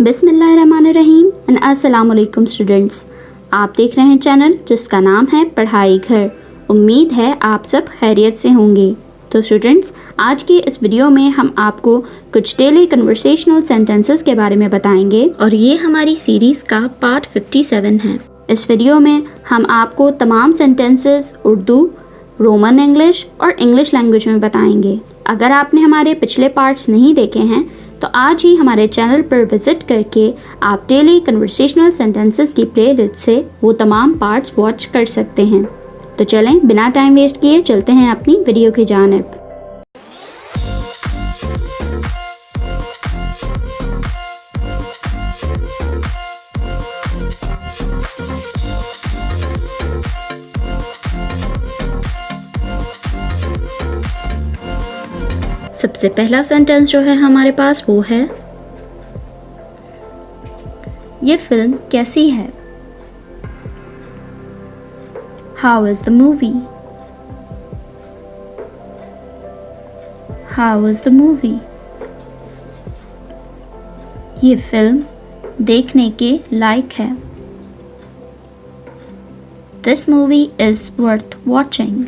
बिस्मिल्लाहिर्रहमानिर्रहीम एंड अस्सलाम वालेकुम स्टूडेंट्स। आप देख रहे हैं चैनल जिसका नाम है पढ़ाई घर। उम्मीद है आप सब खैरियत से होंगे। तो स्टूडेंट्स, आज की इस वीडियो में हम आपको कुछ डेली कन्वर्सेशनल सेंटेंसेस के बारे में बताएंगे और ये हमारी सीरीज़ का पार्ट 57 है। इस वीडियो में हम आपको तमाम सेंटेंसेस उर्दू, रोमन इंग्लिश और इंग्लिश लैंग्वेज में बताएंगे। अगर आपने हमारे पिछले पार्ट्स नहीं देखे हैं तो आज ही हमारे चैनल पर विज़िट करके आप डेली कन्वर्सेशनल सेंटेंसेस की प्लेलिस्ट से वो तमाम पार्ट्स वॉच कर सकते हैं। तो चलें बिना टाइम वेस्ट किए चलते हैं अपनी वीडियो की जानिब। सबसे पहला सेंटेंस जो है हमारे पास वो है, ये फिल्म कैसी है? How is the movie? How is the movie? ये फिल्म देखने के लायक है। This movie is worth watching.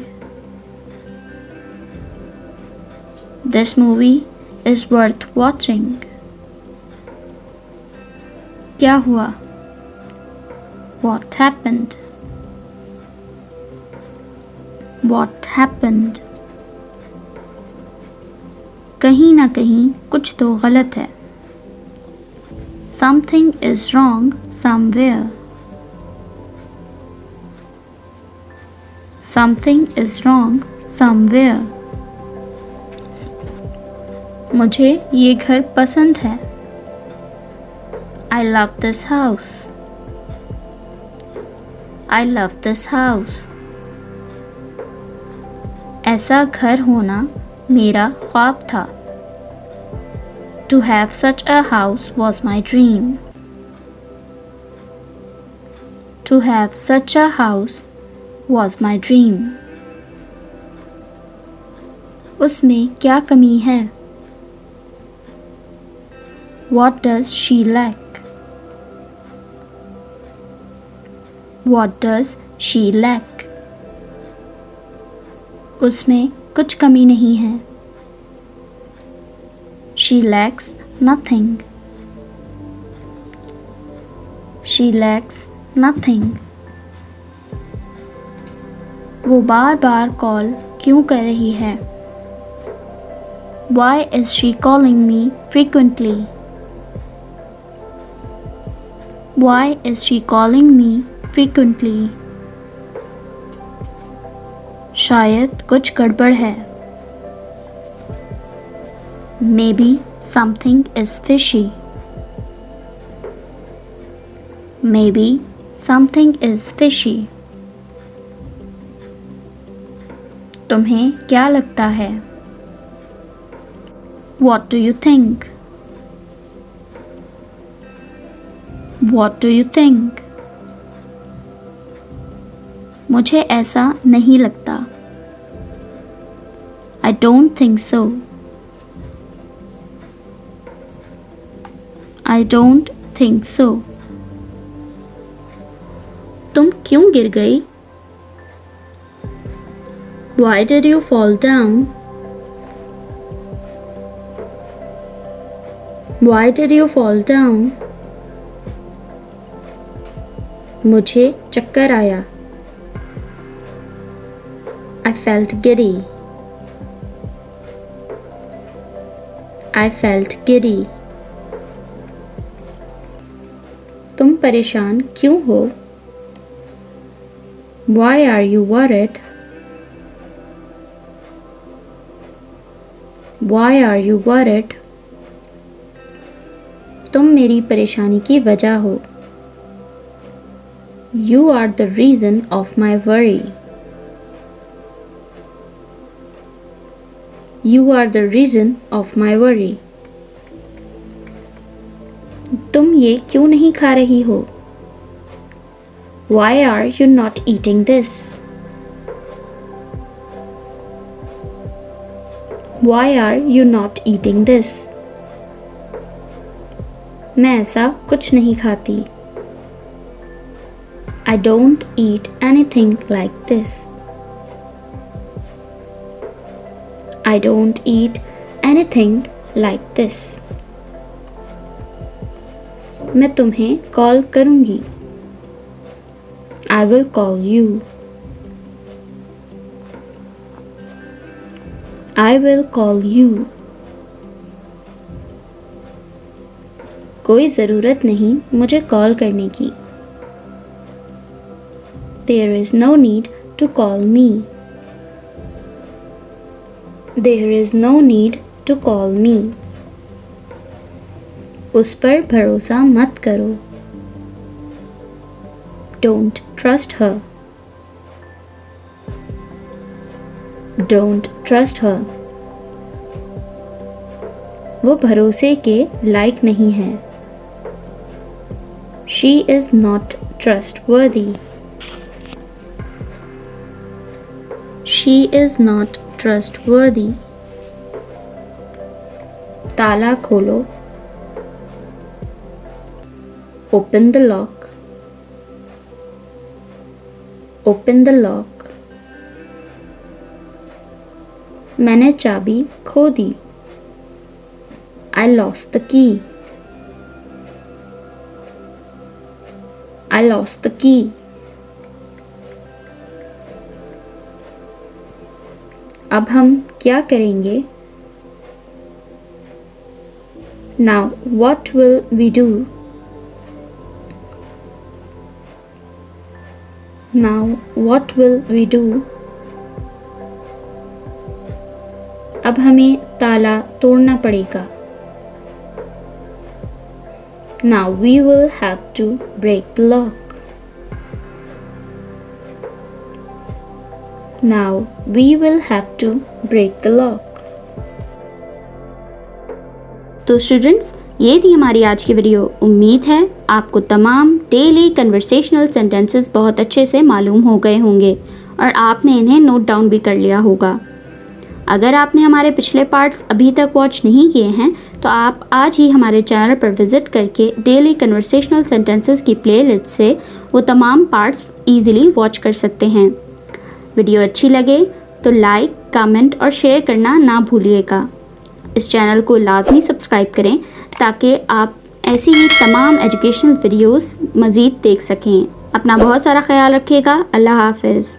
This movie is worth watching. क्या हुआ? What happened? What happened? कहीं ना कहीं कुछ तो गलत है। Something is wrong somewhere. Something is wrong somewhere. मुझे ये घर पसंद है। I love this house. I love this house. ऐसा घर होना मेरा ख्वाब था। To have such a house was my dream. To have such a house was my dream. उसमें क्या कमी है? What does she lack? What does she lack? उसमें कुछ कमी नहीं है। She lacks nothing. She lacks nothing. वो बार बार कॉल क्यों कर रही है? Why is she calling me frequently? Why is she calling me frequently? शायद कुछ गड़बड़ है। Maybe something is fishy. Maybe something is fishy. तुम्हें क्या लगता है? What do you think? What do you think? मुझे ऐसा नहीं लगता। I don't think so. I don't think so. तुम क्यों गिर गई? Why did you fall down? Why did you fall down? मुझे चक्कर आया। I felt giddy. I felt giddy. तुम परेशान क्यों हो? Why are you worried? Why are you worried? तुम मेरी परेशानी की वजह हो। You are the reason of my worry. You are the reason of my worry. तुम ये क्यों नहीं खा रही हो? Why are you not eating this? Why are you not eating this? मैं ऐसा कुछ नहीं खाती। I don't eat anything like this. I don't eat anything like this. मैं तुम्हें कॉल करूँगी। I will call you. I will call you. कोई ज़रूरत नहीं मुझे कॉल करने की। There is no need to call me. There is no need to call me. उस पर भरोसा मत करो। Don't trust her. Don't trust her. वो भरोसे के लायक नहीं है। She is not trustworthy. She is not trustworthy. ताला खोलो। Open the lock. Open the lock. मैंने चाबी खो दी। I lost the key. I lost the key. अब हम क्या करेंगे? Now what will we do? Now what will we do? अब हमें ताला तोड़ना पड़ेगा। Now we will have to break the lock. Now we will have to break the lock. तो स्टूडेंट्स, ये थी हमारी आज की वीडियो। उम्मीद है आपको तमाम डेली कन्वर्सेशनल सेंटेंसेस बहुत अच्छे से मालूम हो गए होंगे और आपने इन्हें नोट डाउन भी कर लिया होगा। अगर आपने हमारे पिछले पार्ट्स अभी तक वॉच नहीं किए हैं तो आप आज ही हमारे चैनल पर विज़िट करके डेली कन्वर्सेशनल सेंटेंसेस की प्लेलिस्ट से वो तमाम पार्ट्स इजीली वॉच कर सकते हैं। वीडियो अच्छी लगे तो लाइक, कमेंट और शेयर करना ना भूलिएगा। इस चैनल को लाजमी सब्सक्राइब करें ताकि आप ऐसी ही तमाम एजुकेशनल वीडियोस मज़ीद देख सकें। अपना बहुत सारा ख्याल रखिएगा। अल्लाह हाफ़िज़।